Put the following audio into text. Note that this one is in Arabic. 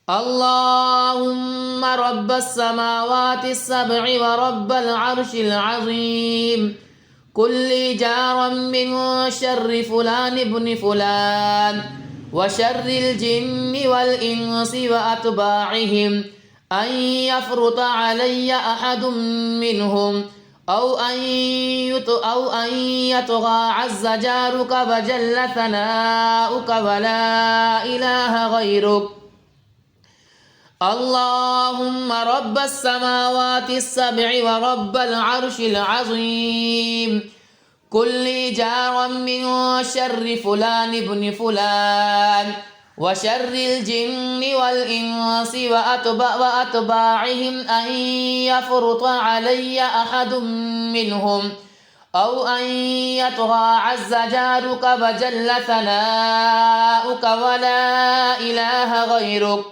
اللهم رب السماوات السبع ورب العرش العظيم، كل جارا من شر فلان ابن فلان وشر الجن والإنس وأتباعهم، أن يفرط علي أحد منهم أو أن يطغى عز جارك وجل ثناؤك ولا إله غيرك. اللهم رب السماوات السبع ورب العرش العظيم، كل جارا من شر فلان ابن فلان وشر الجن والإنس وأتباعهم، أن يفرط علي أحد منهم أو أن يطغى عز جارك وجل ثناؤك ولا إله غيرك.